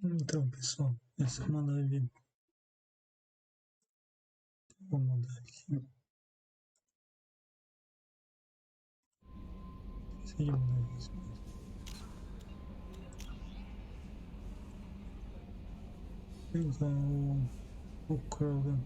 Então, pessoal, essa é uma live. Vou mudar aqui. Esqueci de mudar isso. Pegar o Krogan.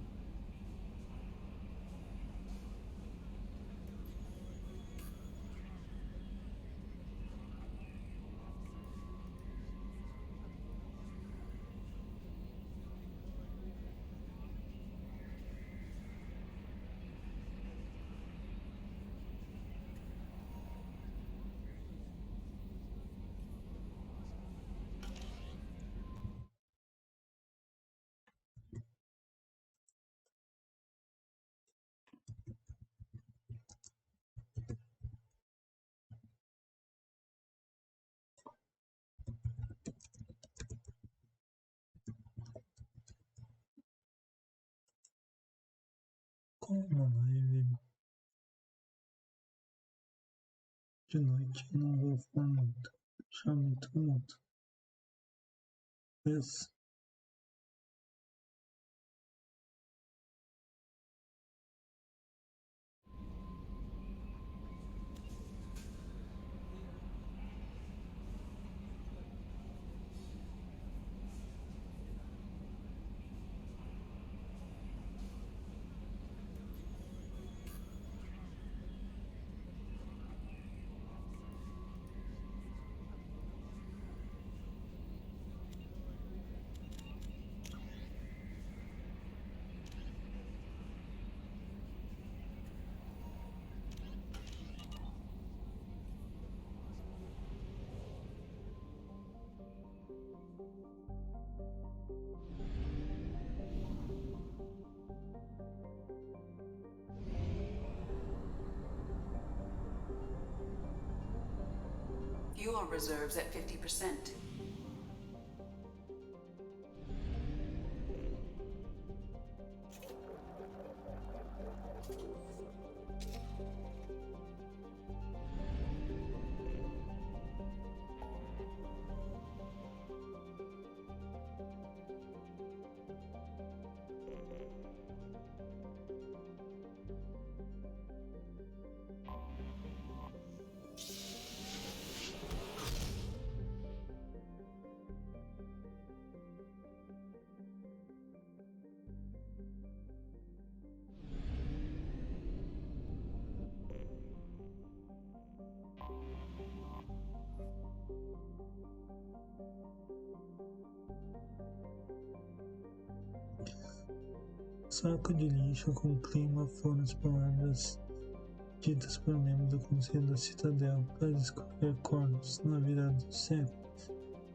Com uma live de noite, não vou falar muito. Já muito. Yes. Fuel reserves at 50%. Saco de lixo com clima foram as palavras ditas por membros do Conselho da Citadel para escolher cornos na virada do século.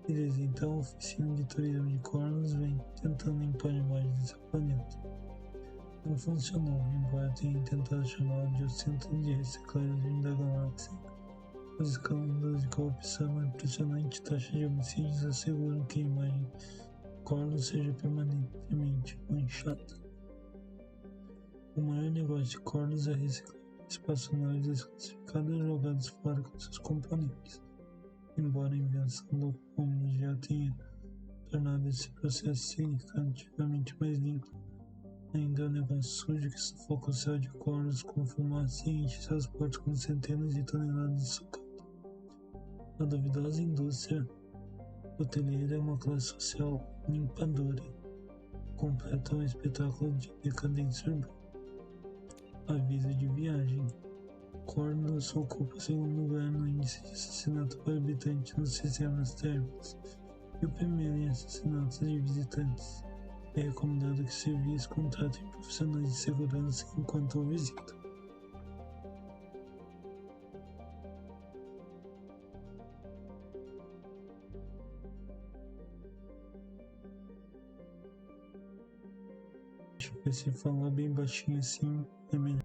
E desde então a oficina de turismo de cornos vem tentando limpar a imagem desse planeta. Não funcionou, embora tenha tentado chamá-lo de o centro de reciclagem da galáxia. Os escândalos de corrupção e a impressionante taxa de homicídios asseguram que a imagem de cornos seja permanentemente manchada. O maior negócio de cornos é reciclar espaçonaves desclassificadas jogadas fora com seus componentes. Embora a invenção do pólvora já tenha tornado esse processo significativamente mais limpo, ainda é um negócio sujo que sufoca o céu de cornos com fumaça e enche seus portos com centenas de toneladas de sucata. A duvidosa indústria hoteleira é uma classe social limpadora, completa um espetáculo de decadência urbana. Aviso de viagem. Cornos ocupa o segundo lugar no índice de assassinato por habitante nos sistemas térmicos e o primeiro em assassinatos de visitantes. É recomendado que serviços contratem profissionais de segurança enquanto o visitam. Deixa eu ver se falar bem baixinho assim é melhor.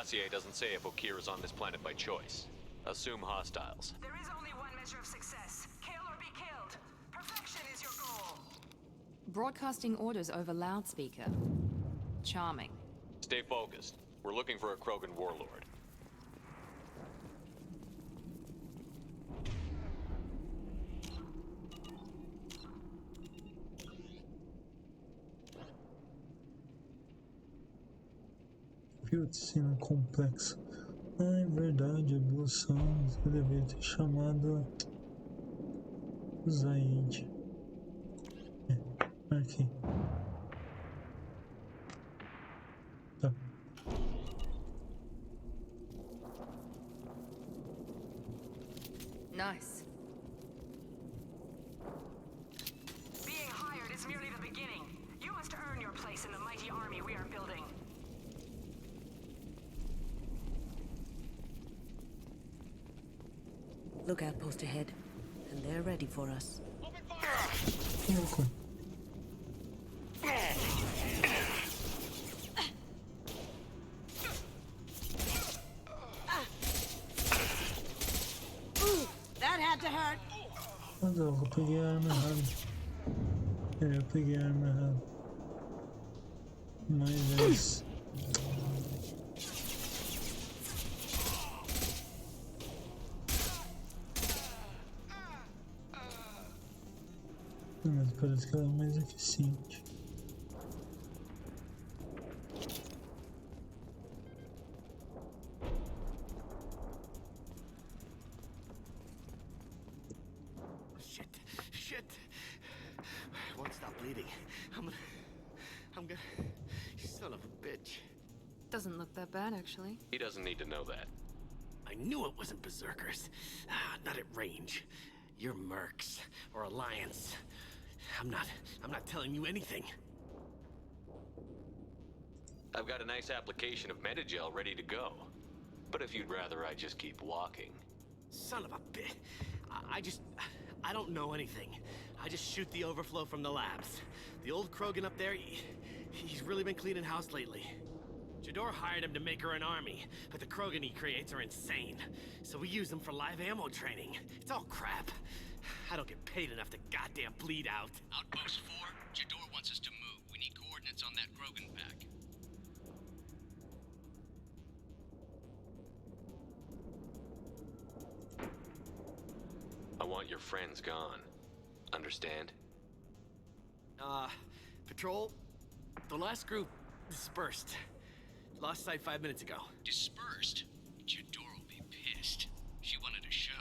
dossier doesn't say if Okeer is on this planet by choice. Assume hostiles. There is only one measure of success. Kill or be killed. Perfection is your goal. Broadcasting orders over loudspeaker. Charming. Stay focused. We're looking for a Krogan warlord. Cena complexa. Ah, é verdade, a evolução. Eu deveria ter chamado Zaid. Aqui. Tá. Nice. Being hired is merely the beginning. You must earn your place in the mighty army we are building. Lookout post ahead, and they're ready for us. Okay. That had to hurt. Mas eu peguei a arma errada. Eu peguei a arma errada. Mas mas parece que ela é mais eficiente. Shit. I won't stop bleeding. I'm gonna... Son of a bitch. Doesn't look that bad, actually. He doesn't need to know that. I knew it wasn't berserkers. Not at range. You're mercs or Alliance. I'm not telling you anything. I've got a nice application of Metagel ready to go. But if you'd rather I just keep walking. Son of a bitch. I don't know anything. I just shoot the overflow from the labs. The old Krogan up there, he's really been cleaning house lately. Doutor hired him to make her an army, but the Krogan he creates are insane. So we use them for live ammo training. It's all crap. I don't get paid enough to goddamn bleed out. Outpost 4, Doutor wants us to move. We need coordinates on that Krogan pack. I want your friends gone. Understand? Patrol, the last group dispersed. Lost sight 5 minutes ago. Dispersed? Doutor will be pissed. She wanted a show.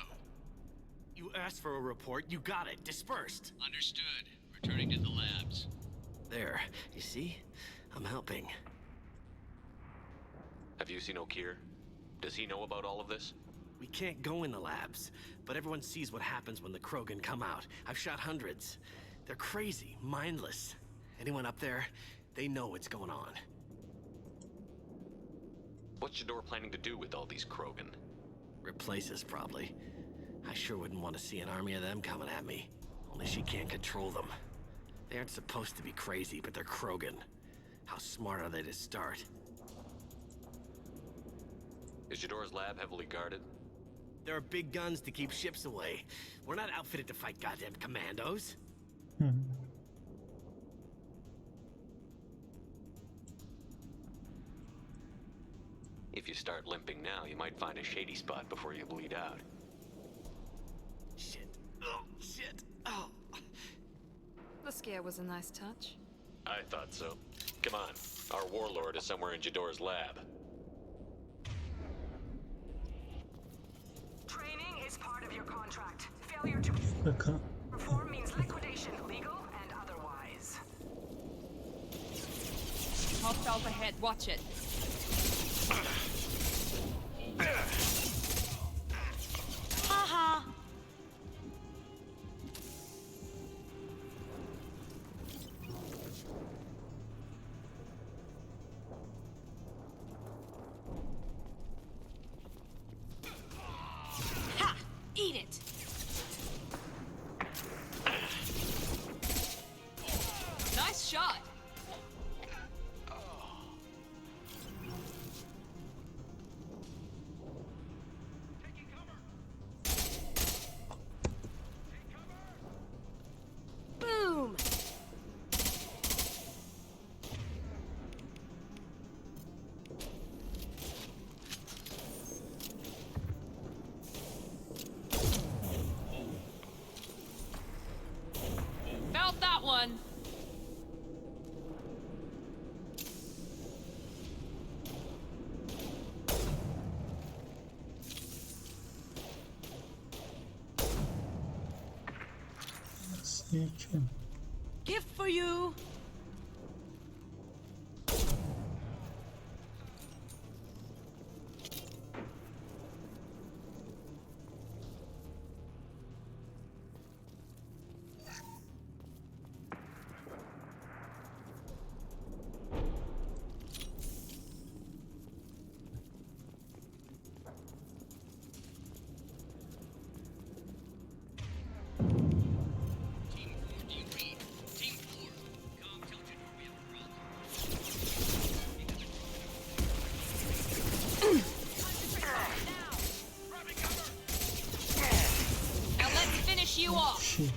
You asked for a report, you got it. Dispersed. Understood. Returning to the labs. There, you see? I'm helping. Have you seen Okeer? Does he know about all of this? We can't go in the labs, but everyone sees what happens when the Krogan come out. I've shot hundreds. They're crazy, mindless. Anyone up there, they know what's going on. What's Doutor planning to do with all these Krogan? Replace us, probably. I sure wouldn't want to see an army of them coming at me. Only she can't control them. They aren't supposed to be crazy, but they're Krogan. How smart are they to start? Is Doutor's lab heavily guarded? There are big guns to keep ships away. We're not outfitted to fight goddamn commandos. If you start limping now, you might find a shady spot before you bleed out. Shit. Oh, shit. Oh. The scare was a nice touch. I thought so. Come on. Our warlord is somewhere in Doutor's lab. Training is part of your contract. Failure to perform means liquidation, legal and otherwise. Hostiles ahead, watch it. Haha. Ha! Eat it! Nice shot! Cacete. Gift for you. Team 4, do you read? Team 4, come tell Jador we have a problem. Now let's finish you off. Shit.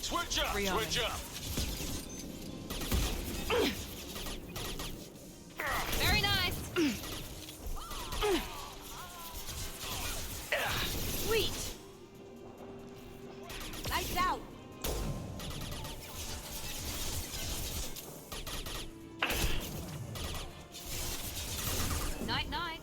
Switch up! Free on Switch it. up! Very nice. Sweet. Lights out. Night night.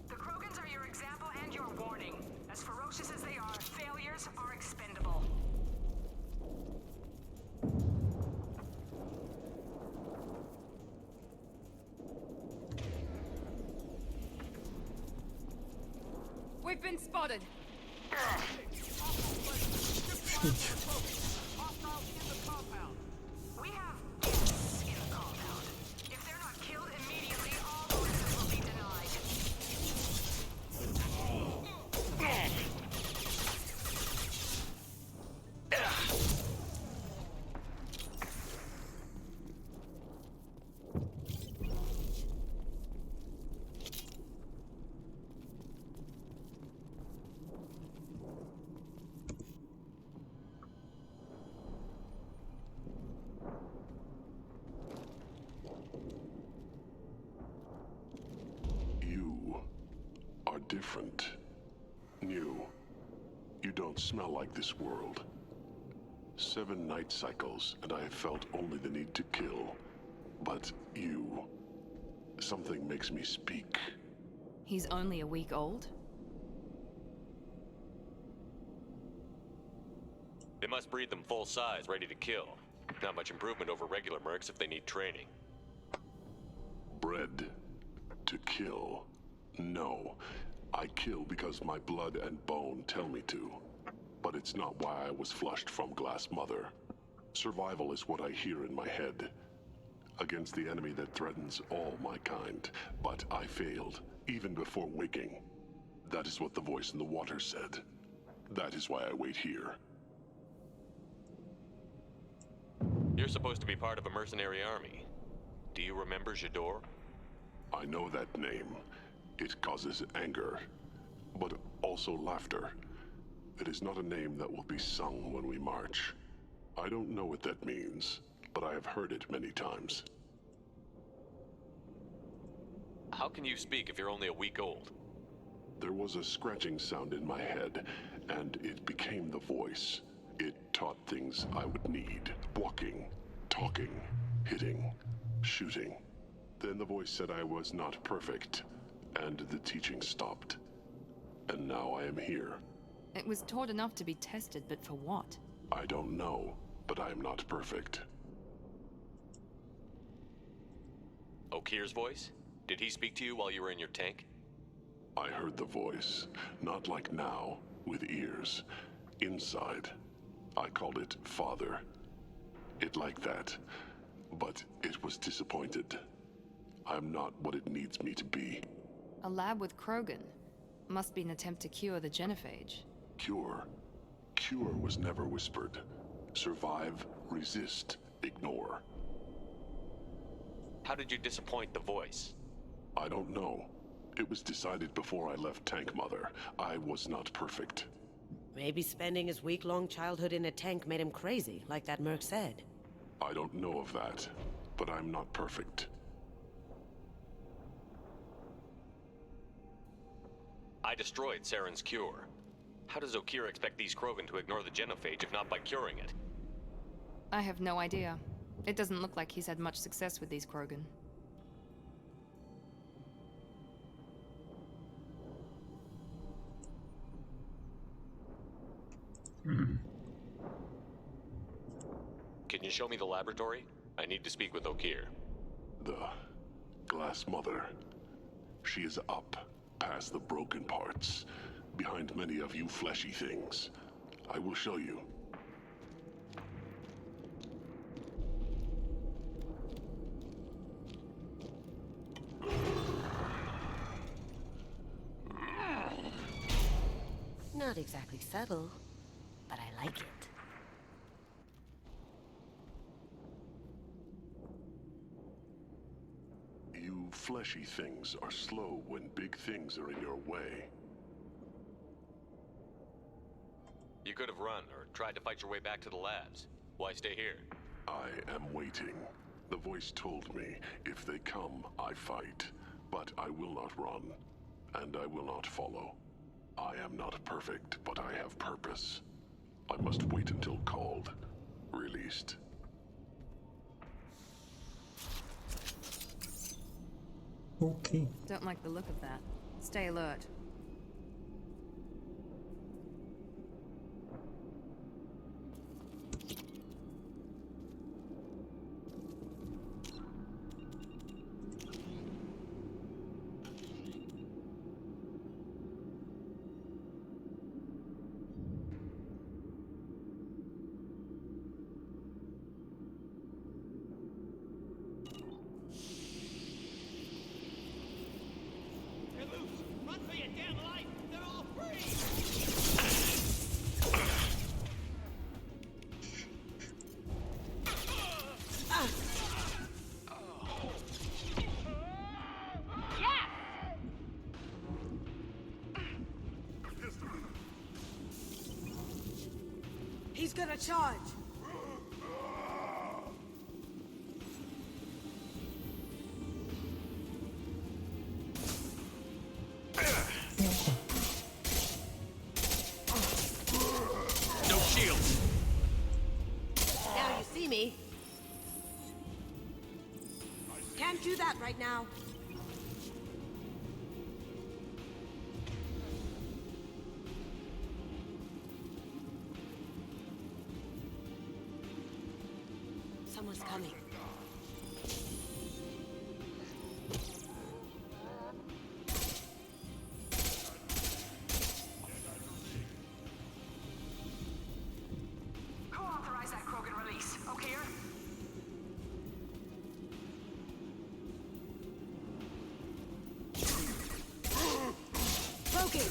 The Krogans are your example and your warning. As ferocious as they are, failures are expendable. We've been spotted. We have guests in the compound. If they're not killed immediately, all bonuses will be denied. You are different. New. You don't smell like this world. 7 night cycles, and I have felt only the need to kill. But you... something makes me speak. He's only a week old. They must breed them full size, ready to kill. Not much improvement over regular mercs if they need training. Bred to kill. No. I kill because my blood and bone tell me to. But it's not why I was flushed from Glass Mother. Survival is what I hear in my head. Against the enemy that threatens all my kind. But I failed, even before waking. That is what the voice in the water said. That is why I wait here. You're supposed to be part of a mercenary army. Do you remember Jador? I know that name. It causes anger, but also laughter. It is not a name that will be sung when we march. I don't know what that means, but I have heard it many times. How can you speak if you're only a week old? There was a scratching sound in my head, and it became the voice. It taught things I would need. Walking, talking, hitting, shooting. Then the voice said I was not perfect, and the teaching stopped. And now I am here. It was taught enough to be tested, but for what? I don't know, but I am not perfect. Okir's voice? Did he speak to you while you were in your tank? I heard the voice, not like now, with ears. Inside. I called it Father. It like that. But it was disappointed. I'm not what it needs me to be. A lab with Krogan. Must be an attempt to cure the genophage. Cure. Cure was never whispered. Survive, resist, ignore. How did you disappoint the voice? I don't know. It was decided before I left Tank Mother. I was not perfect. Maybe spending his week-long childhood in a tank made him crazy, like that merc said. I don't know of that, but I'm not perfect. I destroyed Saren's cure. How does Okira expect these Krogan to ignore the genophage if not by curing it? I have no idea. It doesn't look like he's had much success with these Krogan. Can you show me the laboratory? I need to speak with Okir. The Glass Mother. She is up, past the broken parts, behind many of you fleshy things. I will show you. Not exactly subtle, but I like it. You fleshy things are slow when big things are in your way. You could have run or tried to fight your way back to the labs. Why stay here? I am waiting. The voice told me, if they come, I fight. But I will not run, and I will not follow. I am not perfect, but I have purpose. I must wait until called, released. Ok. Don't like the look of that. Stay alert. Run for your damn life! They're all free! He's gonna charge! No shields! Now you see me. Can't do that right now. Someone's coming. Co-authorize that Krogan release, okay? Broken!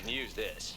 can use this.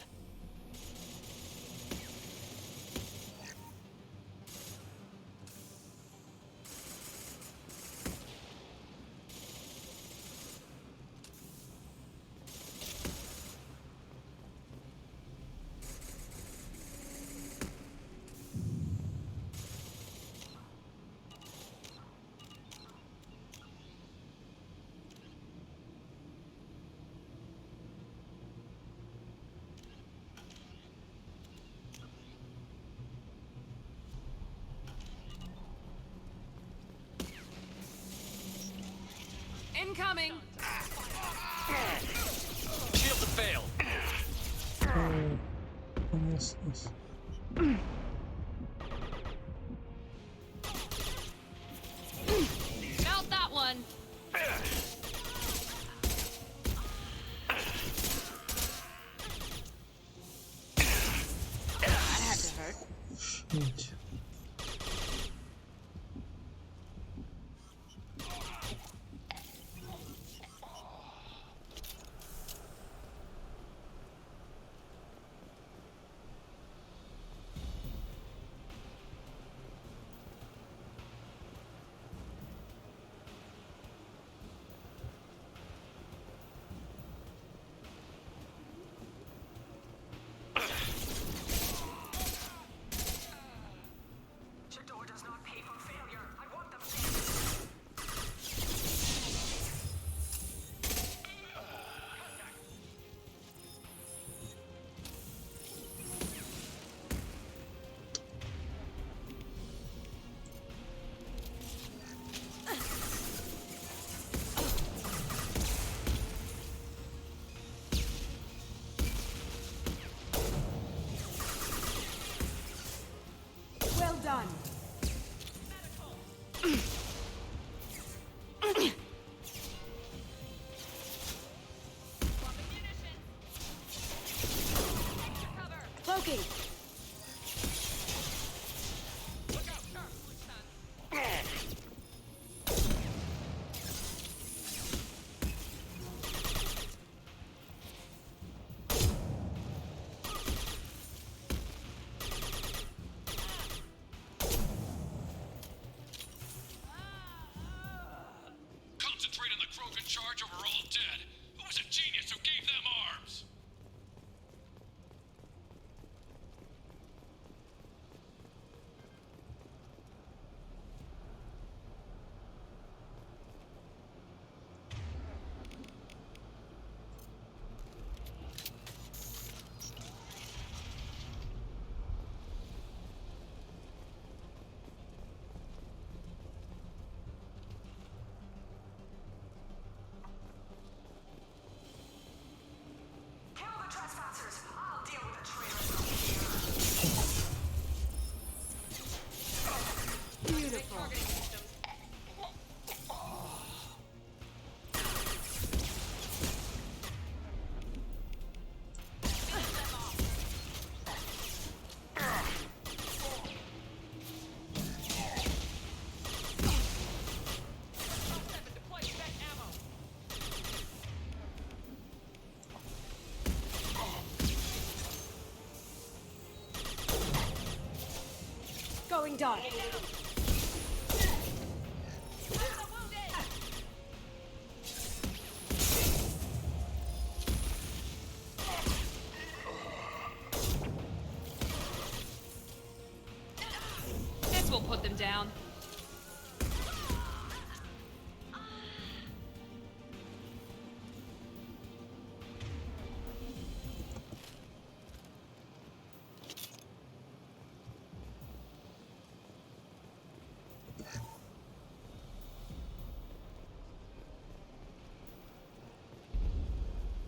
Incoming! Shields have failed. Começamos. Melt that one! That had to hurt. Gente. Doutor does not pay for failure. I want them dead. Well done. Cloaking! Concentrate on the Krogan charge or we're all dead. Who was a genius who gave them arms? Kill the trespassers. I'll deal with the traitors from here. Beautiful. Going dark. This will put them down.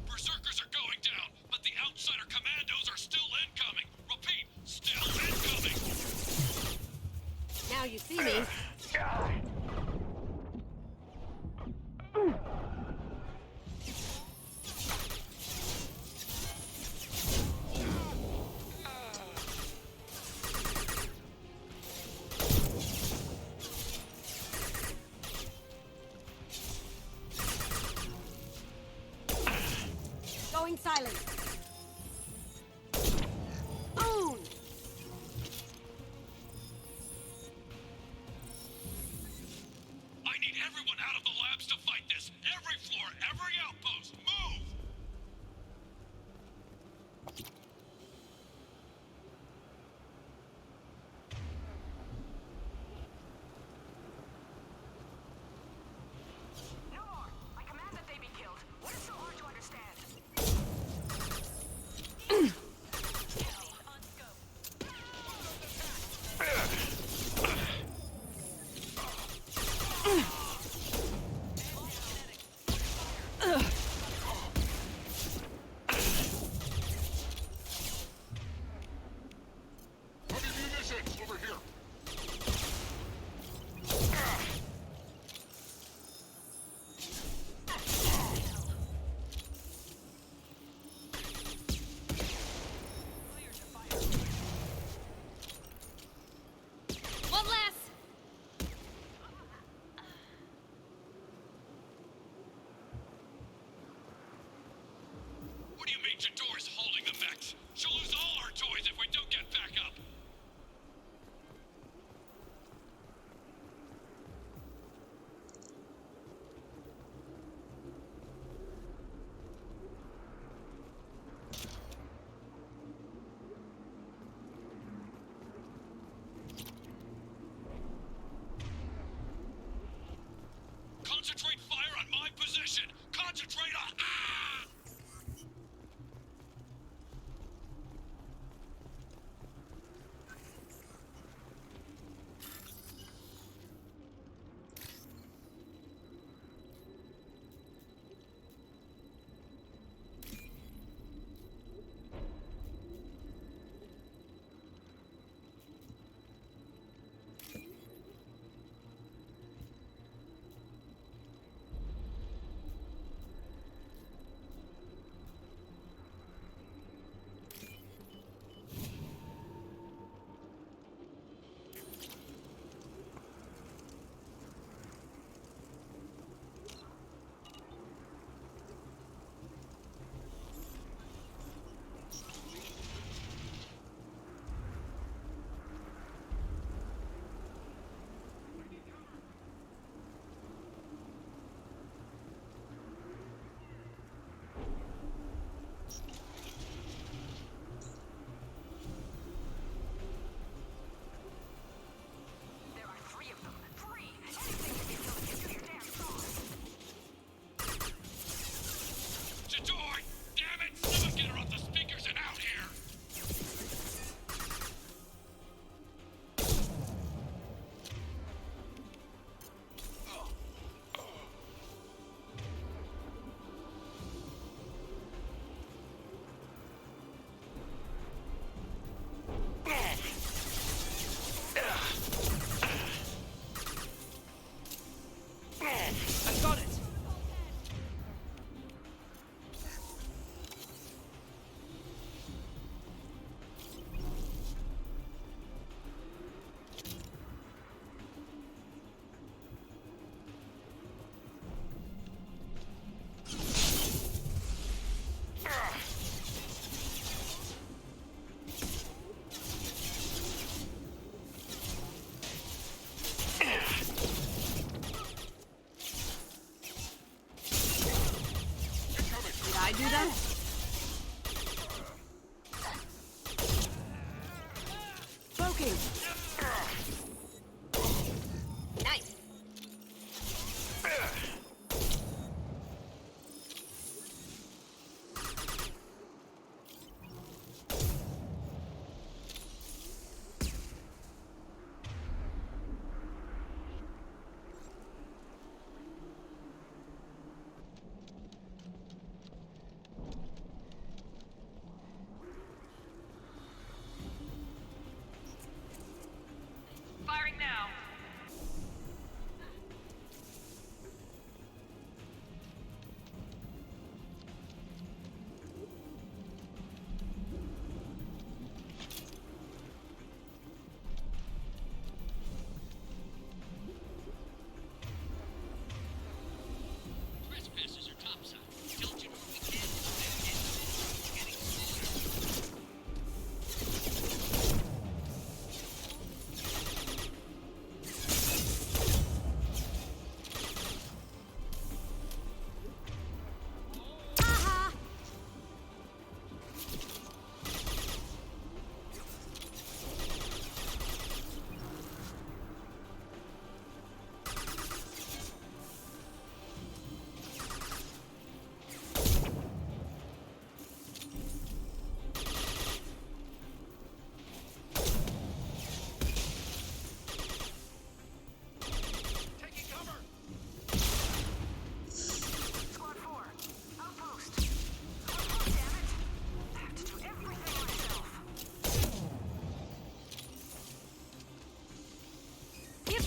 Berserkers are going down, but the outsider commandos are still incoming. Repeat, still incoming. Now you see me. Going silent.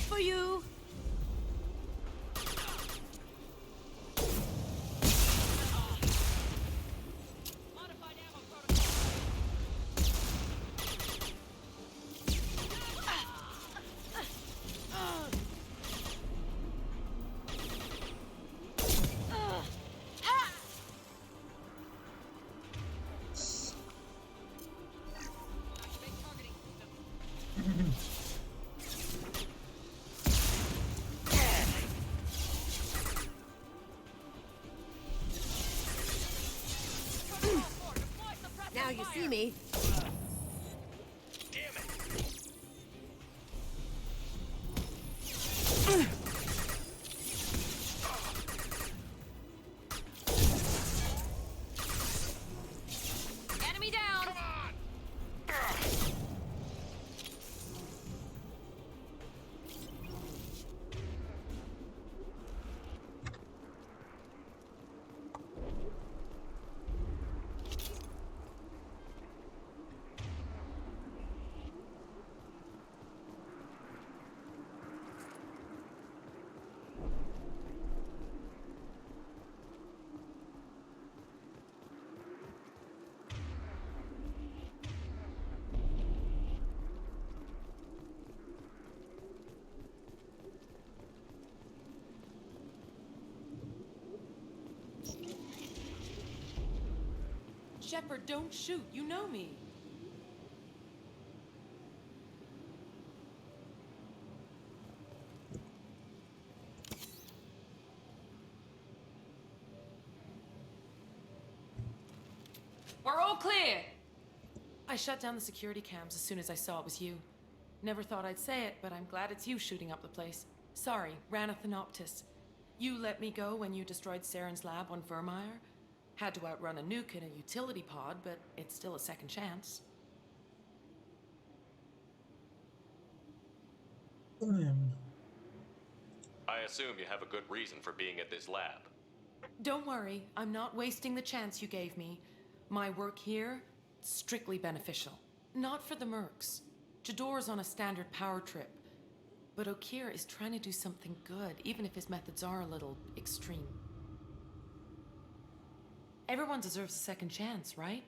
for you. Now you see me. Damn it! Enemy down! Come on! Shepard, don't shoot. You know me. We're all clear. I shut down the security cams as soon as I saw it was you. Never thought I'd say it, but I'm glad it's you shooting up the place. Sorry, Ranathanoptis. You let me go when you destroyed Saren's lab on Vermeer. Had to outrun a nuke in a utility pod, but it's still a second chance. I assume you have a good reason for being at this lab. Don't worry, I'm not wasting the chance you gave me. My work here, strictly beneficial. Not for the mercs. Jador's on a standard power trip. But Okir is trying to do something good, even if his methods are a little extreme. Everyone deserves a second chance, right?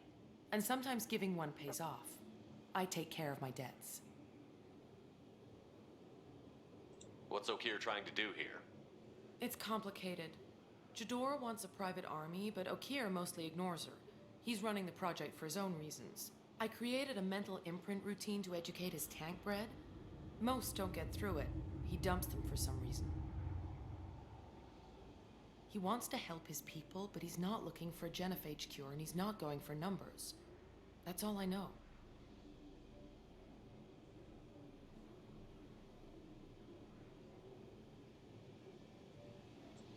And sometimes giving one pays off. I take care of my debts. What's Okir trying to do here? It's complicated. Jador wants a private army, but Okir mostly ignores her. He's running the project for his own reasons. I created a mental imprint routine to educate his tank bred. Most don't get through it. He dumps them for some reason. He wants to help his people, but he's not looking for a genophage cure, and he's not going for numbers. That's all I know.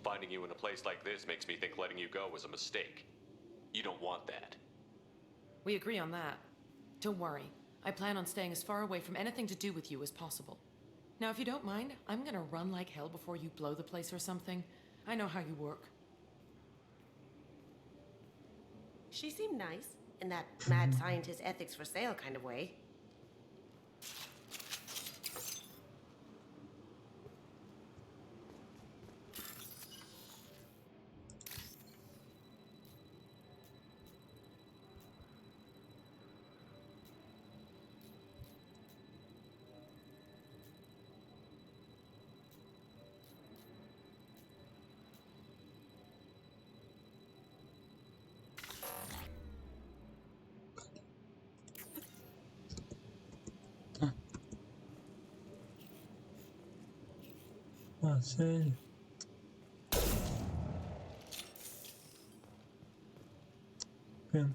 Finding you in a place like this makes me think letting you go was a mistake. You don't want that. We agree on that. Don't worry. I plan on staying as far away from anything to do with you as possible. Now, if you don't mind, I'm gonna run like hell before you blow the place or something. I know how you work. She seemed nice, in that mad scientist ethics for sale kind of way. Ah, sério? Pena.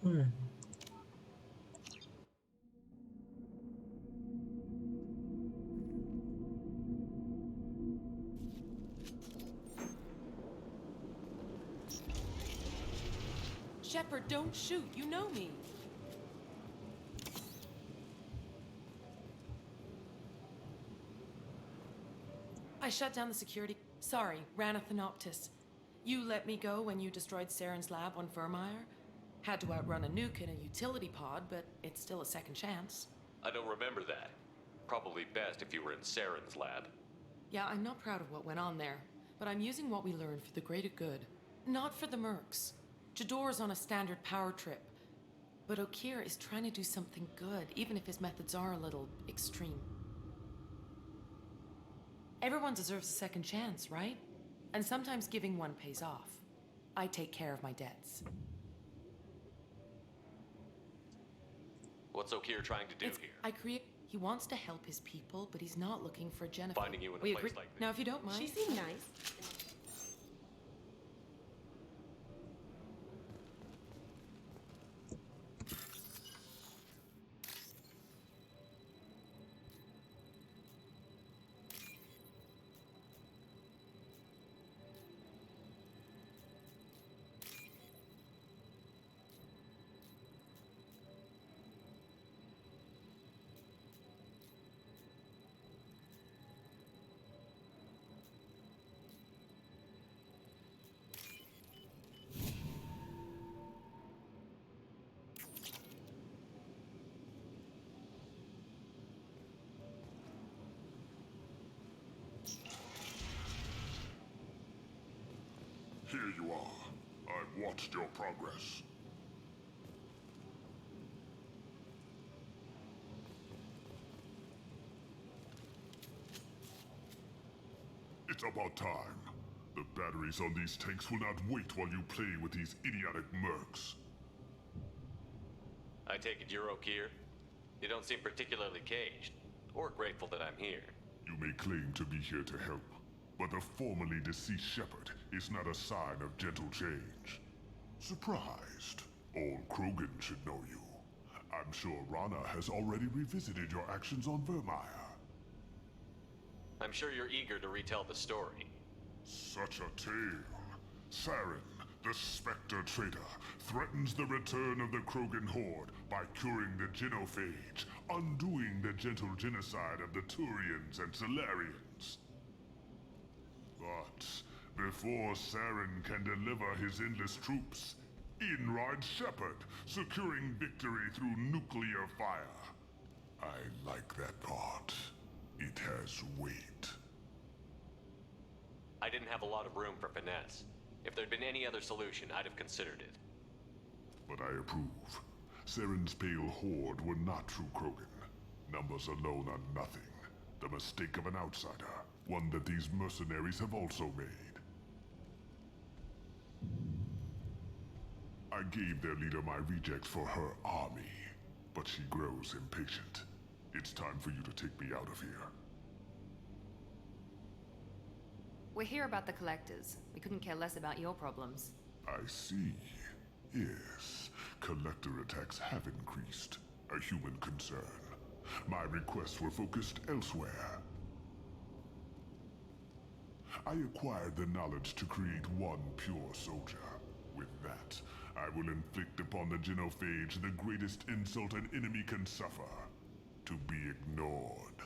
Deixa eu ver. Shepard, don't shoot. You know me. I shut down the security... Sorry, Ranathanoptis. You let me go when you destroyed Saren's lab on Vermeer? Had to outrun a nuke in a utility pod, but it's still a second chance. I don't remember that. Probably best if you were in Saren's lab. Yeah, I'm not proud of what went on there, but I'm using what we learned for the greater good. Not for the mercs. Jador's on a standard power trip. But Okeer is trying to do something good, even if his methods are a little extreme. Everyone deserves a second chance, right? And sometimes giving one pays off. I take care of my debts. What's Okeer trying to do here? He wants to help his people, but he's not looking for Jennifer. Finding you in a place like this. Now, if you don't mind. She seemed nice. Here you are. I've watched your progress. It's about time. The batteries on these tanks will not wait while you play with these idiotic mercs. I take it you're Okeer? You don't seem particularly caged, or grateful that I'm here. You may claim to be here to help, but the formerly deceased Shepard is not a sign of gentle change. Surprised? All Krogan should know you. I'm sure Rana has already revisited your actions on Vermeer. I'm sure you're eager to retell the story. Such a tale. Saren, the Spectre traitor, threatens the return of the Krogan horde by curing the genophage, undoing the gentle genocide of the Turians and Solarians. But before Saren can deliver his endless troops, in rides Shepard, securing victory through nuclear fire. I like that part. It has weight. I didn't have a lot of room for finesse. If there'd been any other solution, I'd have considered it. But I approve. Saren's pale horde were not true Krogan. Numbers alone are nothing. The mistake of an outsider. One that these mercenaries have also made. I gave their leader my reject for her army, but she grows impatient. It's time for you to take me out of here. We're here about the collectors. We couldn't care less about your problems. I see. Yes, collector attacks have increased. A human concern. My requests were focused elsewhere. I acquired the knowledge to create one pure soldier. With that, I will inflict upon the genophage the greatest insult an enemy can suffer. To be ignored.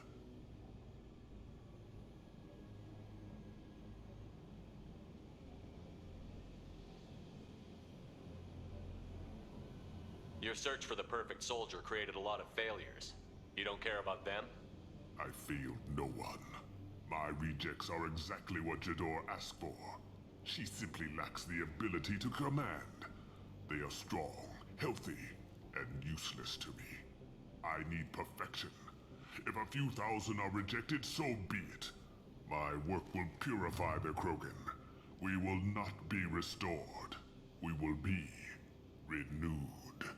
Your search for the perfect soldier created a lot of failures. You don't care about them? I failed no one. My rejects are exactly what Jador asked for. She simply lacks the ability to command. They are strong, healthy, and useless to me. I need perfection. If a few thousand are rejected, so be it. My work will purify the Krogan. We will not be restored. We will be renewed.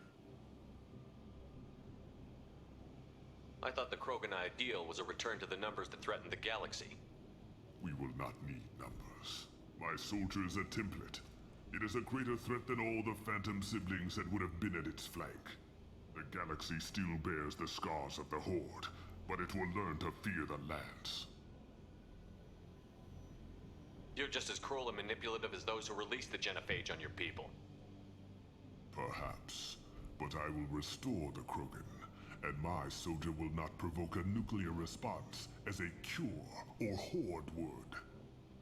I thought the Krogan ideal was a return to the numbers that threatened the galaxy. We will not need numbers. My soldier is a template. It is a greater threat than all the Phantom siblings that would have been at its flank. The galaxy still bears the scars of the Horde, but it will learn to fear the Lance. You're just as cruel and manipulative as those who released the genophage on your people. Perhaps, but I will restore the Krogan, and my soldier will not provoke a nuclear response as a cure or horde would.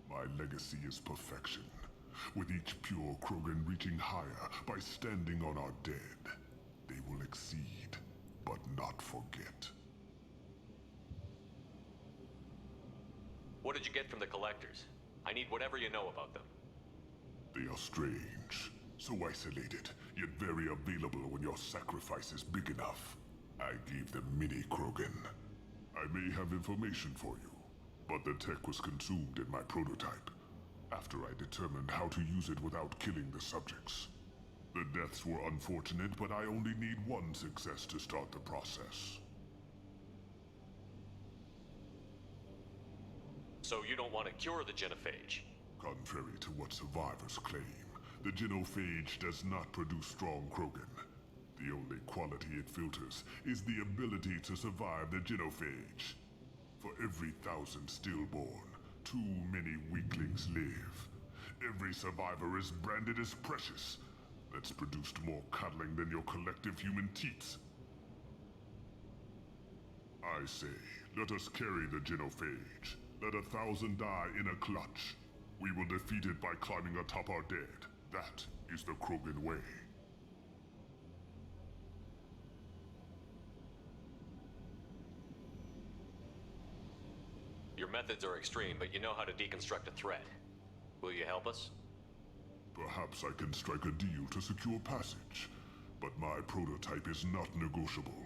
My legacy is perfection, with each pure Krogan reaching higher by standing on our dead. They will exceed, but not forget. What did you get from the collectors? I need whatever you know about them. They are strange, so isolated, yet very available when your sacrifice is big enough. I gave them mini Krogan. I may have information for you, but the tech was consumed in my prototype, after I determined how to use it without killing the subjects. The deaths were unfortunate, but I only need one success to start the process. So you don't want to cure the genophage? Contrary to what survivors claim, the genophage does not produce strong Krogan. The only quality it filters is the ability to survive the genophage. For every 1,000 stillborn, too many weaklings live. Every survivor is branded as precious. That's produced more cuddling than your collective human teats. I say, let us carry the genophage. Let 1,000 die in a clutch. We will defeat it by climbing atop our dead. That is the Krogan way. Your methods are extreme, but you know how to deconstruct a threat. Will you help us? Perhaps I can strike a deal to secure passage, but my prototype is not negotiable.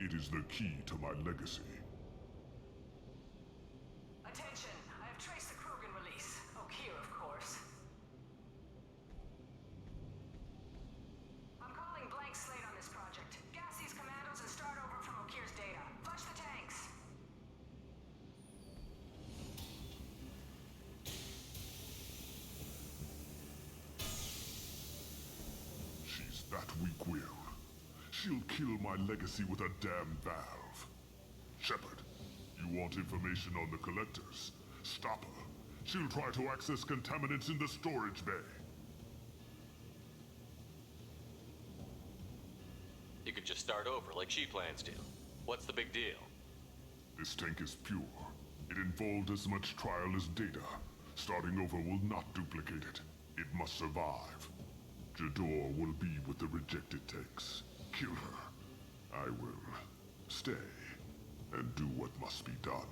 It is the key to my legacy. Attention, I have traced the Krogan release. Here, of course. I'm calling blank slate on this project. Gas these commandos and start over from Okir's data. Flush the tanks. She's that weak-willed. She'll kill my legacy with a damn valve. Shepard, you want information on the collectors? Stop her. She'll try to access contaminants in the storage bay. You could just start over like she plans to. What's the big deal? This tank is pure. It involved as much trial as data. Starting over will not duplicate it. It must survive. Doutor will be with the rejected tanks. Kill her. I will stay and do what must be done.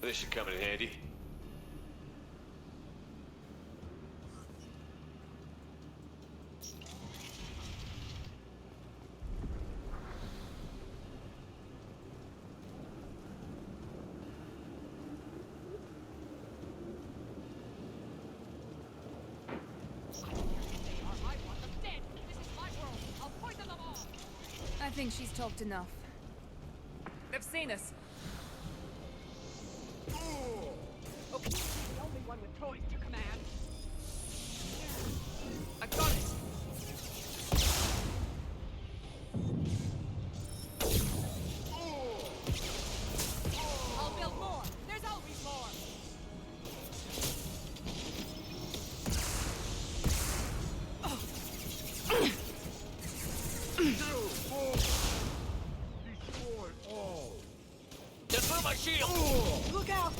This should come in handy. I think she's talked enough. They've seen us. Okay, the only one with toys to command. I got it! I'll build more! There's always more! Destroy all! Just through my shield! Look out!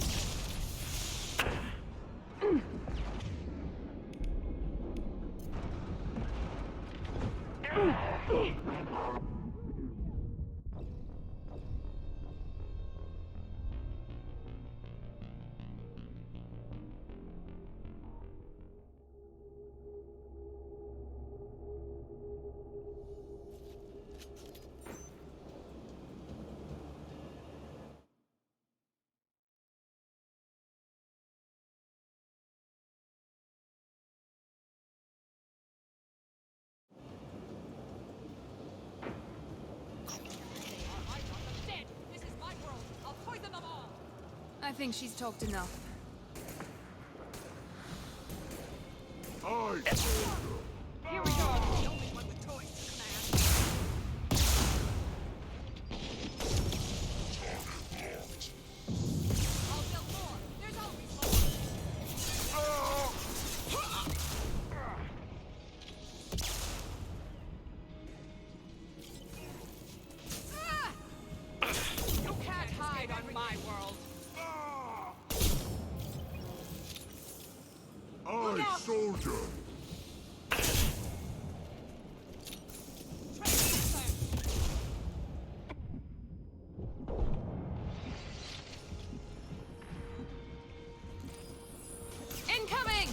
think she's talked enough. Here we go. The only one with toys to command. I'll build more. There's always more. You can't hide on my world. Aye, soldier! Incoming!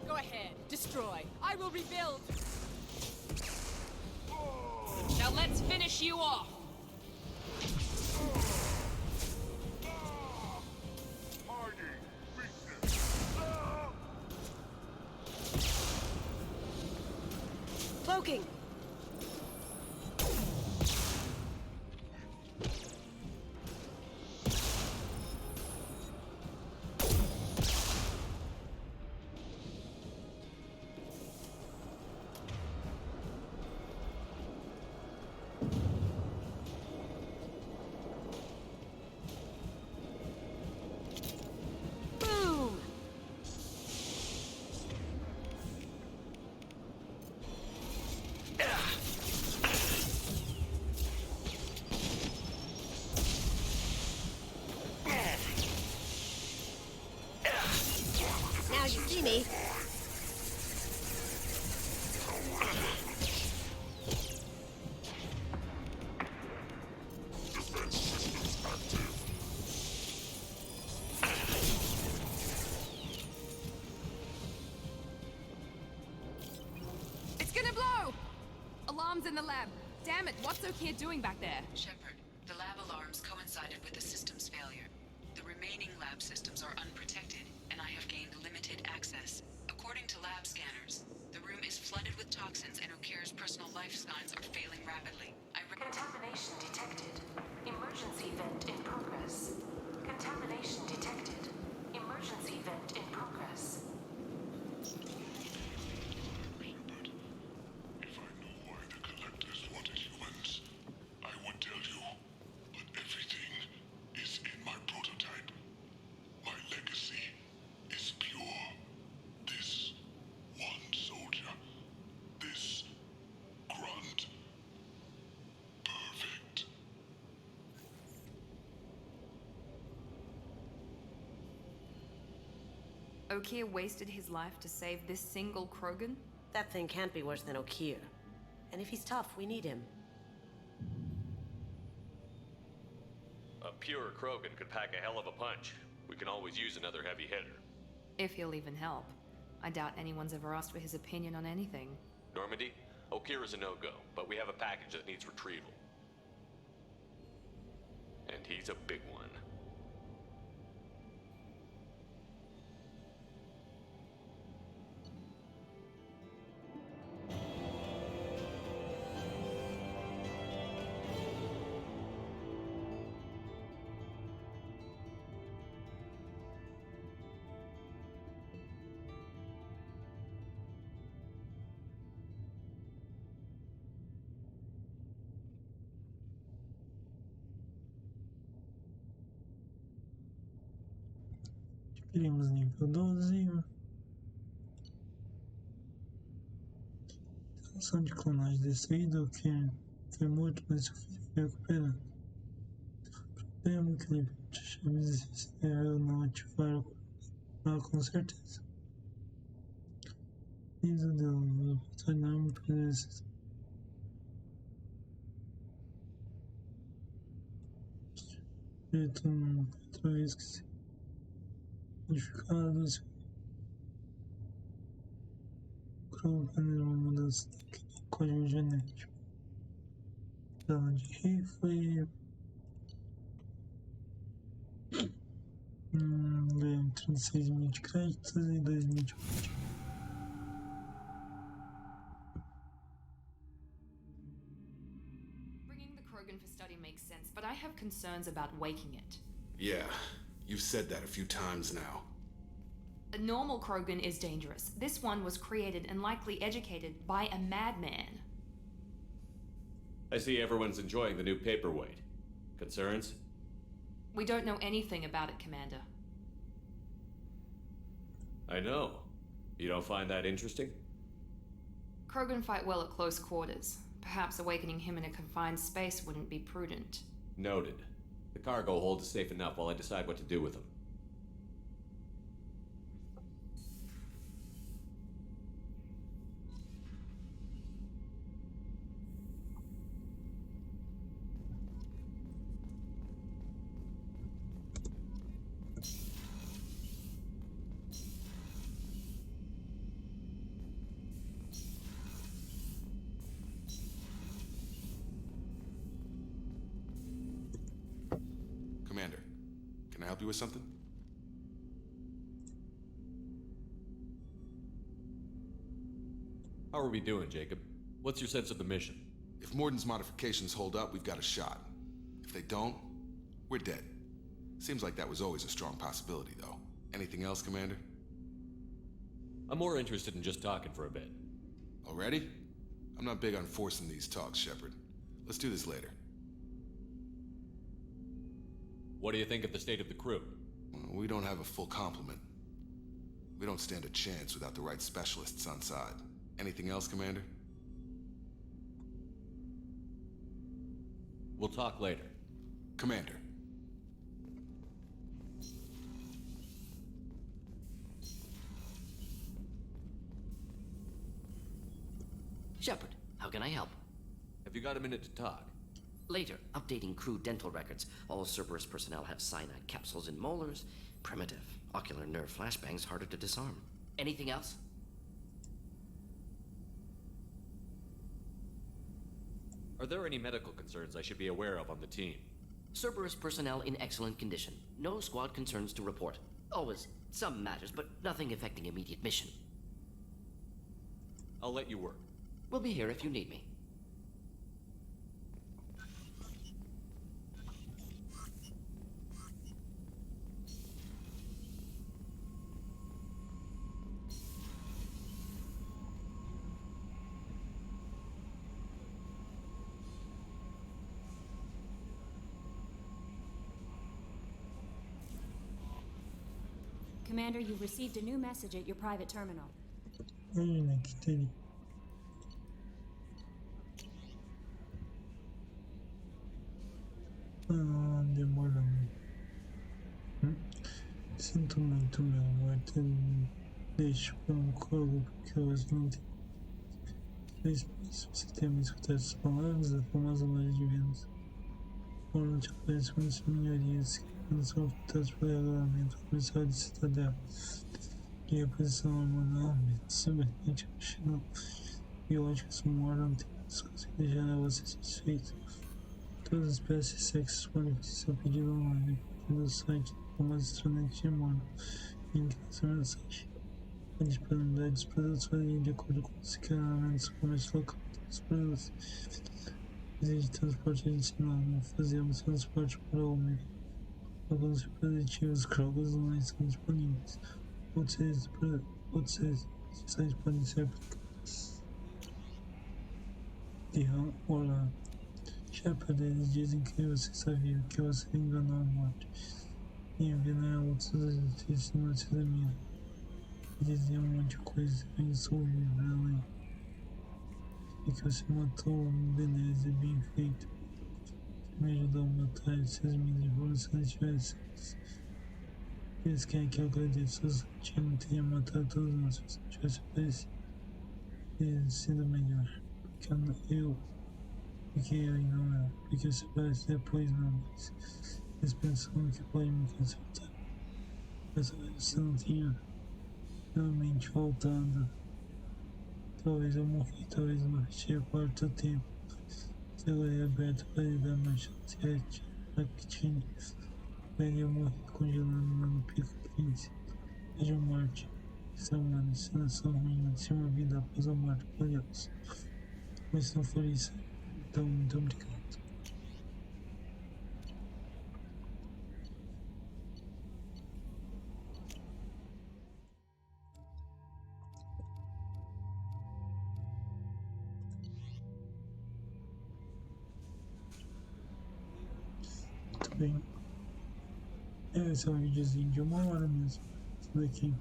Go ahead, destroy. I will rebuild. Now let's finish you off. Cloaking! Boom! Now you see me. It's gonna blow! Alarms in the lab. Damn it, what's Okier doing back there? Shepard, the lab alarms coincided with the system's failure. The remaining lab systems are unprotected, and I have gained limited access. According to lab scanners, the room is flooded with toxins and Okir's personal life signs are failing rapidly. Contamination detected. Emergency vent in progress. Contamination detected. Emergency vent in progress. If I knew why the collectors wanted humans, I would tell you. But everything is in my prototype. My legacy is pure. This one soldier. This grunt. Perfect. Okier wasted his life to save this single Krogan? That thing can't be worse than Okier. And if he's tough, we need him. A pure Krogan could pack a hell of a punch. We can always use another heavy hitter. If he'll even help. I doubt anyone's ever asked for his opinion on anything. Normandy, Okir is a no-go, but we have a package that needs retrieval. And he's a big one. Queremos nível 12. Instalação de clonagem destruída, o que foi morto, mas seu filho foi recuperado. O problema é que nível de chaves eu não ativar com certeza. Isso deu uma enorme presença. Feito outra vez que se modificados. Krogan é uma mudança do código genético. Dano de rifle. Ganhamos 36.000 de créditos e 2.000 de crédito. Bringing the Krogan for study makes sense, but I have concerns about waking it. Yeah, you've said that a few times now. A normal Krogan is dangerous. This one was created and likely educated by a madman. I see everyone's enjoying the new paperweight. Concerns? We don't know anything about it, Commander. I know. You don't find that interesting? Krogan fight well at close quarters. Perhaps awakening him in a confined space wouldn't be prudent. Noted. The cargo hold is safe enough while I decide what to do with them. Commander, can I help you with something? How are we doing, Jacob? What's your sense of the mission? If Morden's modifications hold up, we've got a shot. If they don't, we're dead. Seems like that was always a strong possibility, though. Anything else, Commander? I'm more interested in just talking for a bit. Already? I'm not big on forcing these talks, Shepard. Let's do this later. What do you think of the state of the crew? We don't have a full complement. We don't stand a chance without the right specialists on side. Anything else, Commander? We'll talk later. Commander. Shepard, how can I help? Have you got a minute to talk? Later, updating crew dental records. All Cerberus personnel have cyanide capsules in molars. Primitive. Ocular nerve flashbangs harder to disarm. Anything else? Are there any medical concerns I should be aware of on the team? Cerberus personnel in excellent condition. No squad concerns to report. Always some matters, but nothing affecting immediate mission. I'll let you work. We'll be here if you need me. Commander, you've received a new message at your private terminal. Demora muito. Sinto muito, meu amor. Deixo para um Krogan porque hoje não tem. Se você tem me escutado essas palavras, a famosa loja de vendas. Foram te aparecem muitas melhorias que são afetadas pelo regulamento comercial de Citadel. E a posição hormonal, simplesmente emocional. Biológicas moram tempos conseguem deixar você satisfeito. Todas as espécies e sexos podem pedir seu pedido online no site do famoso restaurante de mono. Link nessa mensagem. A disponibilidade dos produtos varia de acordo com os requerimentos do comércio local dos produtos. Exige transporte adicional, não fazemos transporte para o homem. Alguns dispositivos Krogan não estão disponíveis. Outros sites podem ser aplicados. Olá. Shepard, eles dizem que você sabia que você enganou a morte. E enganar outros adultos não se examina. Diziam um monte de coisa insolúvel além. E que você matou um beleza bem feito. Você me ajudou a matar essas minhas informações tivessem. Eles querem que eu agradeça. Se eu não teria matado todos nós, se você tivesse aparecido. Teria sido melhor. Porque eu e não ela. Porque você parece depois não, mas eles pensam que pode me consertar. Mas você não tinha realmente voltado. Talvez eu morri, talvez eu repeti a quarto tempo. Segurei aberto para lhe dar uma chance Actine. Ele eu morri congelando lá no pico quente. Veja a morte. Isso é uma encenação ruim de uma vida após a morte, curioso. Mas se não for isso, então muito obrigado. bem. Esse é um videozinho de 1 hora mesmo. Isso daqui.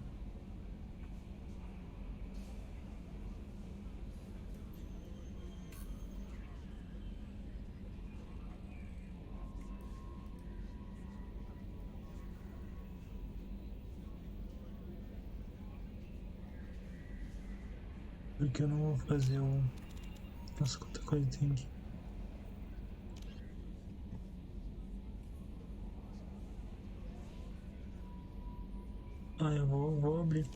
Porque eu não vou fazer o... Nossa, quanta coisa tem aqui. Ah, eu vou abrir.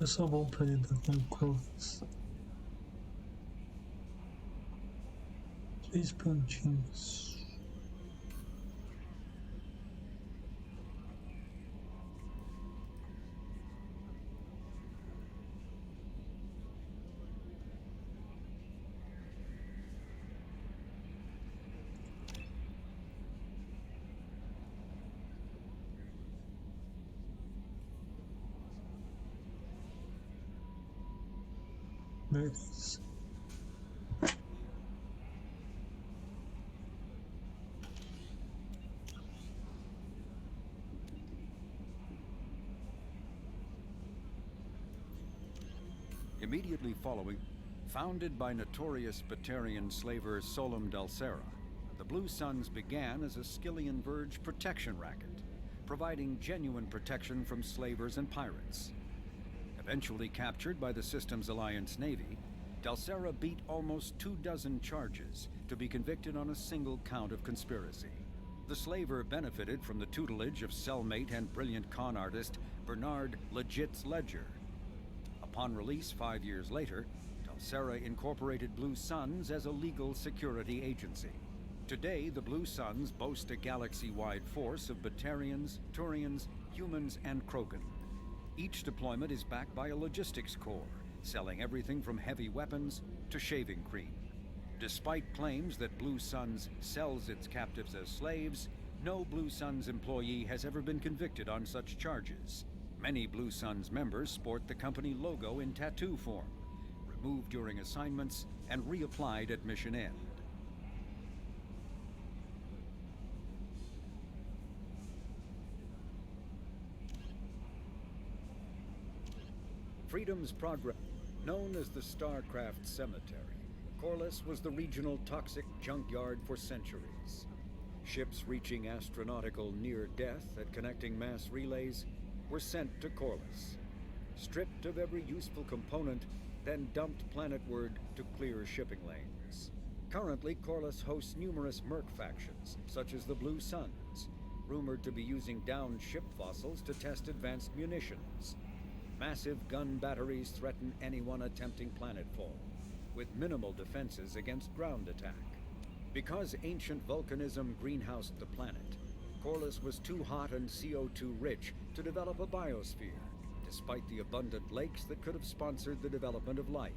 Eu sou bom pra lidar com covas. 3 pontinhos. Beleza. Immediately following, founded by notorious Batarian slaver Solum Dalsera, the Blue Suns began as a Skillian Verge protection racket, providing genuine protection from slavers and pirates. Eventually captured by the Systems Alliance Navy, Dalsera beat almost 24 charges to be convicted on a single count of conspiracy. The slaver benefited from the tutelage of cellmate and brilliant con artist Bernard Legit's Ledger. Upon release 5 years later, Dalsera incorporated Blue Suns as a legal security agency. Today, the Blue Suns boast a galaxy-wide force of Batarians, Turians, humans, and Krogan. Each deployment is backed by a logistics corps, selling everything from heavy weapons to shaving cream. Despite claims that Blue Suns sells its captives as slaves, no Blue Suns employee has ever been convicted on such charges. Many Blue Suns members sport the company logo in tattoo form, removed during assignments and reapplied at mission end. Freedom's Progress, known as the Starcraft Cemetery, Corliss was the regional toxic junkyard for centuries. Ships reaching astronautical near-death at connecting mass relays were sent to Corliss, stripped of every useful component, then dumped planetward to clear shipping lanes. Currently, Corliss hosts numerous merc factions, such as the Blue Suns, rumored to be using downed ship fossils to test advanced munitions. Massive gun batteries threaten anyone attempting planetfall, with minimal defenses against ground attack. Because ancient volcanism greenhoused the planet, Corliss was too hot and CO2 rich to develop a biosphere, despite the abundant lakes that could have sponsored the development of life.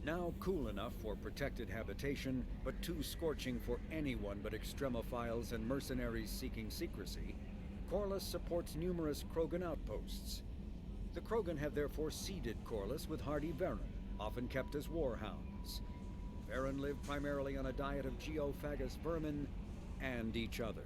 Now cool enough for protected habitation, but too scorching for anyone but extremophiles and mercenaries seeking secrecy, Corliss supports numerous Krogan outposts. The Krogan have therefore seeded Corliss with hardy Varen, often kept as warhounds. Varen live primarily on a diet of geophagous vermin and each other.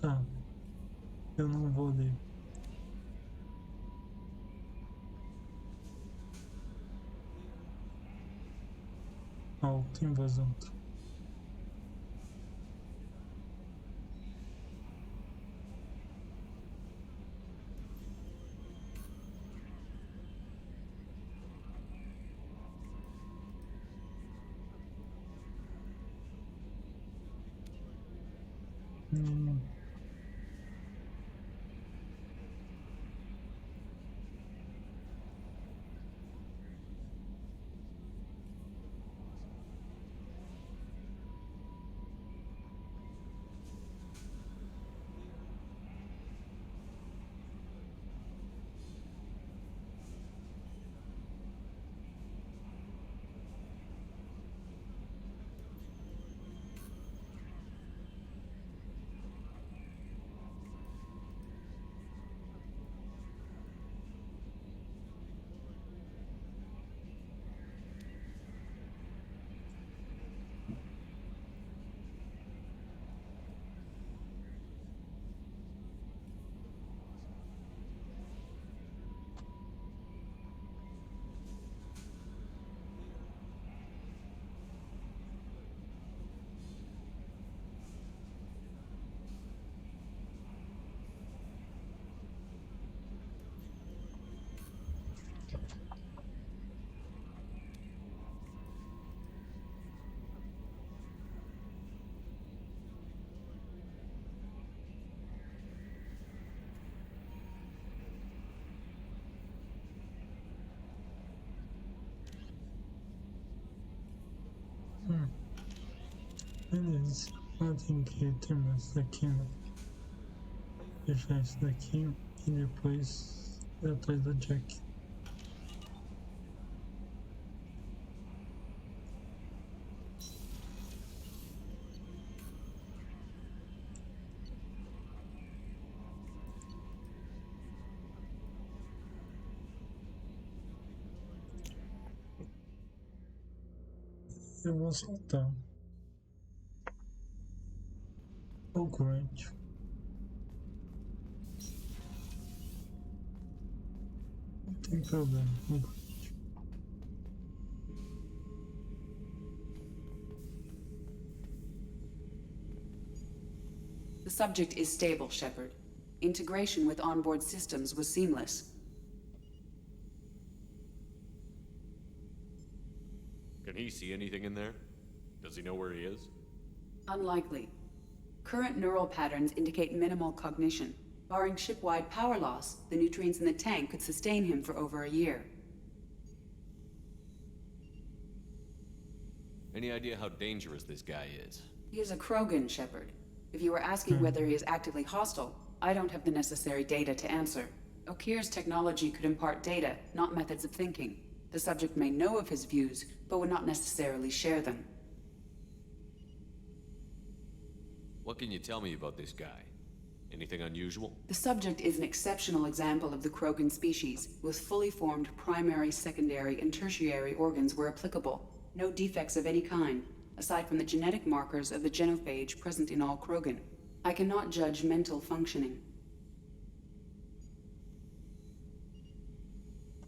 Tá, eu não vou ler. Alta invasão. Beleza, eu tenho que terminar isso daqui, né? Fechar isso daqui e depois ir atrás da Jack. Eu vou soltar o Grant. Não tem problema. The subject is stable, Shepard. Integration with onboard systems was seamless. Can he see anything in there? Does he know where he is? Unlikely. Current neural patterns indicate minimal cognition. Barring ship-wide power loss, the nutrients in the tank could sustain him for over a year. Any idea how dangerous this guy is? He is a Krogan, Shepard. If you were asking whether he is actively hostile, I don't have the necessary data to answer. Okeer's technology could impart data, not methods of thinking. The subject may know of his views, but would not necessarily share them. What can you tell me about this guy? Anything unusual? The subject is an exceptional example of the Krogan species, with fully formed primary, secondary, and tertiary organs where applicable. No defects of any kind, aside from the genetic markers of the genophage present in all Krogan. I cannot judge mental functioning.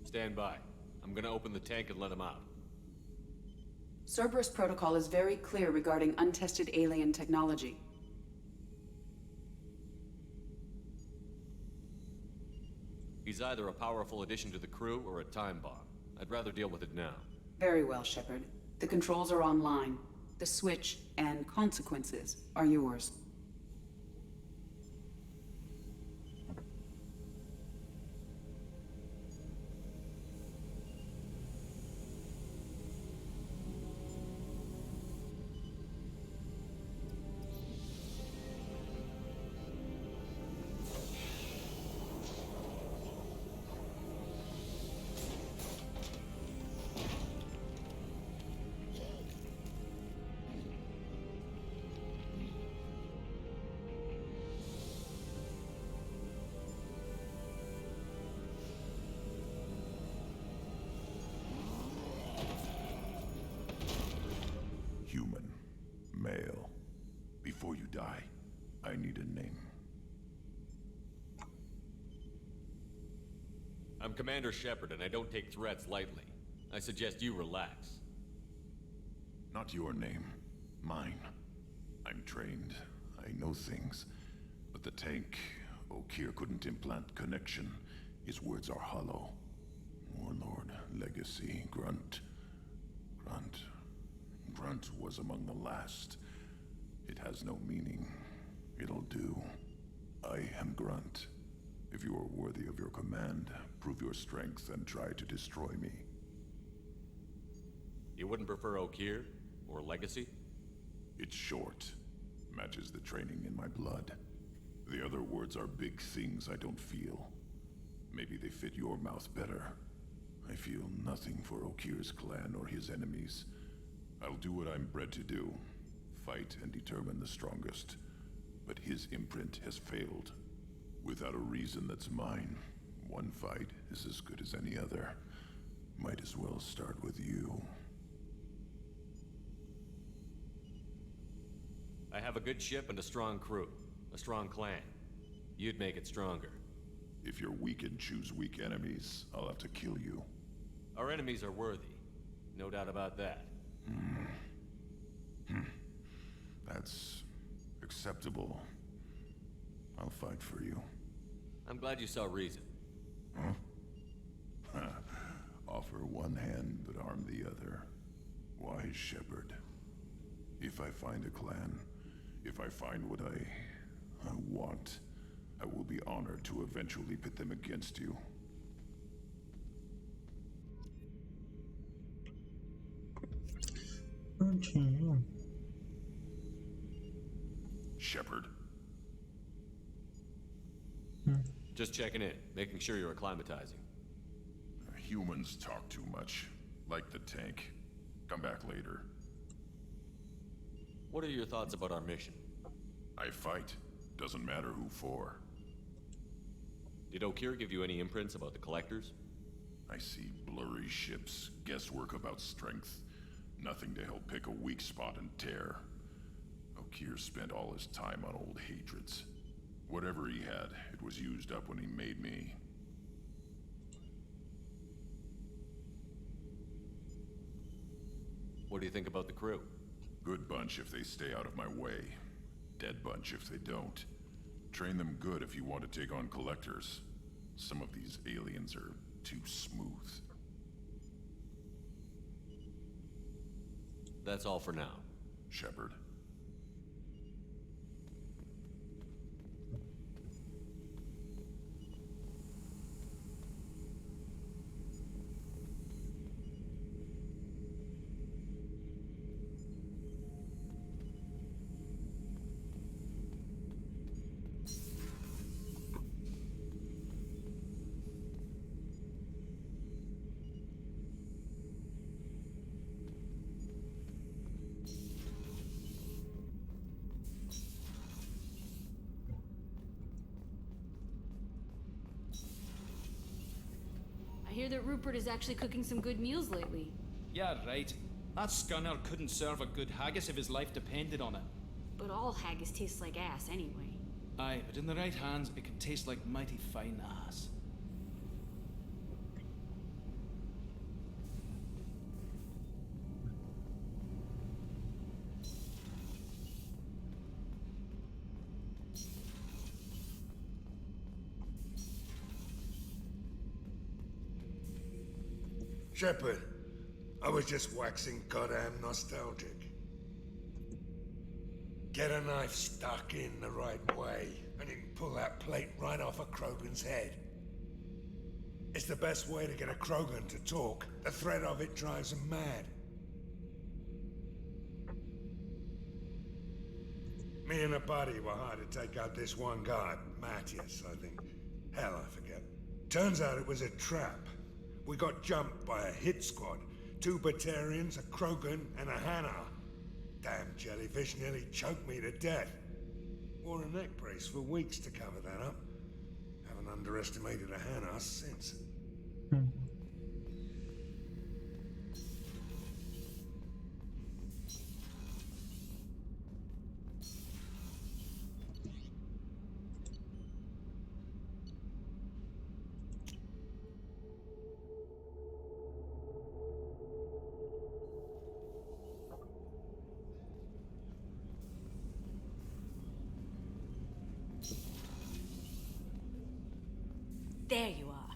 Stand by. I'm gonna open the tank and let him out. Cerberus protocol is very clear regarding untested alien technology. He's either a powerful addition to the crew or a time bomb. I'd rather deal with it now. Very well, Shepard. The controls are online. The switch and consequences are yours. Human. Male. Before you die, I need a name. I'm Commander Shepard, and I don't take threats lightly. I suggest you relax. Not your name. Mine. I'm trained. I know things. But the tank, Okeer couldn't implant connection. His words are hollow. Warlord, Legacy, Grunt. Grunt was among the last. It has no meaning. It'll do. I am Grunt. If you are worthy of your command, prove your strength and try to destroy me. You wouldn't prefer Okeer? Or Legacy? It's short. Matches the training in my blood. The other words are big things I don't feel. Maybe they fit your mouth better. I feel nothing for Okeer's clan or his enemies. I'll do what I'm bred to do. Fight and determine the strongest. But his imprint has failed. Without a reason that's mine, one fight is as good as any other. Might as well start with you. I have a good ship and a strong crew. A strong clan. You'd make it stronger. If you're weak and choose weak enemies, I'll have to kill you. Our enemies are worthy. No doubt about that. That's acceptable. I'll fight for you. I'm glad you saw reason. Huh? Offer one hand, but arm the other. Wise shepherd. If I find a clan, if I find what I want, I will be honored to eventually pit them against you. Prontinho. Shepard? Just checking in, making sure you're acclimatizing. Humans talk too much. Like the tank. Come back later. What are your thoughts about our mission? I fight. Doesn't matter who for. Did Okir give you any imprints about the Collectors? I see blurry ships, guesswork about strength. Nothing to help pick a weak spot and tear. Okir spent all his time on old hatreds. Whatever he had, it was used up when he made me. What do you think about the crew? Good bunch if they stay out of my way. Dead bunch if they don't. Train them good if you want to take on Collectors. Some of these aliens are too smooth. That's all for now. Shepard. I hear that Rupert is actually cooking some good meals lately. Yeah, right. That scunner couldn't serve a good haggis if his life depended on it. But all haggis tastes like ass anyway. Aye, but in the right hands, it can taste like mighty fine ass. Shepard, I was just waxing goddamn nostalgic. Get a knife stuck in the right way, and you can pull that plate right off a Krogan's head. It's the best way to get a Krogan to talk. The threat of it drives them mad. Me and a buddy were hired to take out this one guy, Matthias, I think. Hell, I forget. Turns out it was a trap. We got jumped by a hit squad. 2 Batarians, a Krogan, and a Hanar. Damn jellyfish nearly choked me to death. Wore a neck brace for weeks to cover that up. Haven't underestimated a Hanar since. There you are.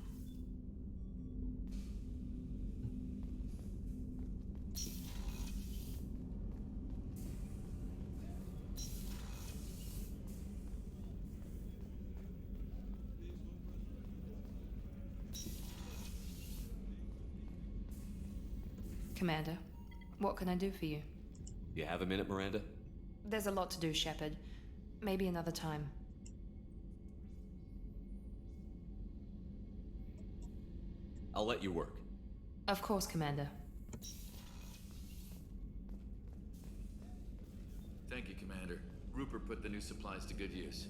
Commander, what can I do for you? You have a minute, Miranda? There's a lot to do, Shepard. Maybe another time. I'll let you work. Of course, Commander. Thank you, Commander. Rupert put the new supplies to good use.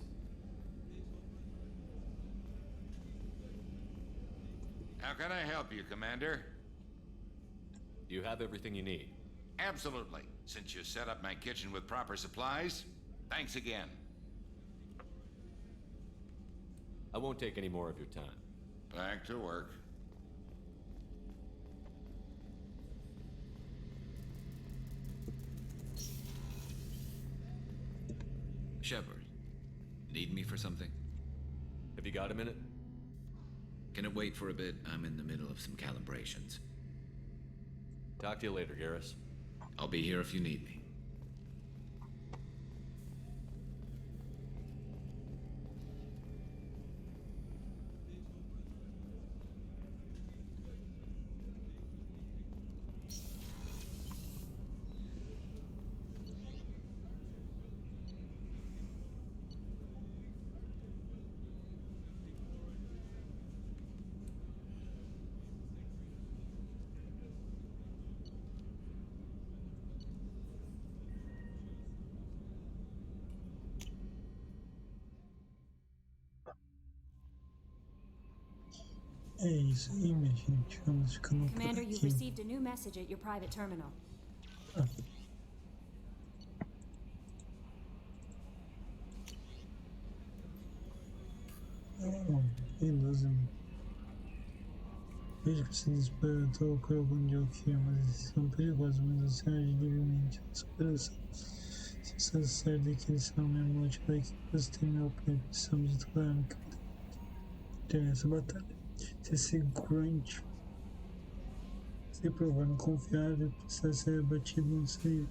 How can I help you, Commander? You have everything you need. Absolutely. Since you set up my kitchen with proper supplies, thanks again. I won't take any more of your time. Back to work. Shepard, need me for something? Have you got a minute? Can it wait for a bit? I'm in the middle of some calibrations. Talk to you later, Garrus. I'll be here if you need me. É isso aí, minha gente. Vamos ficando por Commander, you've aqui. received a new message at your private terminal. Beleza. Veja que se despertou o Krogan de alquimia, mas são perigosos, mas você age livremente nessa operação. Se você sair daqui, eles serão membro útil da equipe. Você tem meu apoio. Precisamos declarar que ter essa batalha. Se esse Grunt se provar não confiável, precisa ser abatido no seio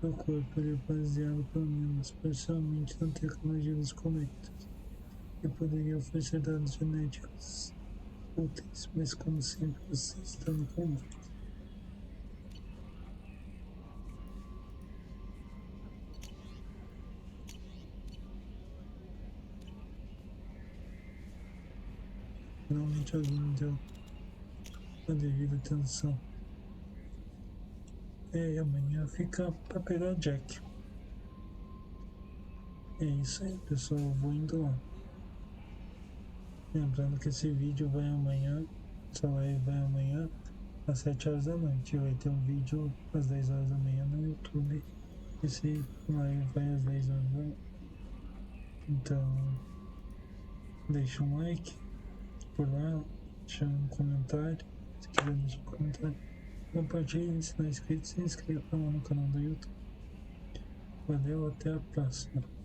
do corpo. Ele é baseado, pelo menos parcialmente, na tecnologia dos cometas e poderia oferecer dados genéticos úteis, mas como sempre você está no comando. Finalmente alguém me deu a devida atenção. E amanhã fica pra pegar Jack. É isso aí, pessoal. Eu vou indo lá. Lembrando que esse vídeo vai amanhã. Essa live vai amanhã às 7 horas da noite. Vai ter um vídeo às 10 horas da manhã no YouTube. Esse live vai às 10 horas da manhã. Então, deixa um like por lá, deixa um comentário. Se quiser deixar um comentário, compartilhe, se não é inscrito, se inscreva lá no canal do YouTube. Valeu, até a próxima.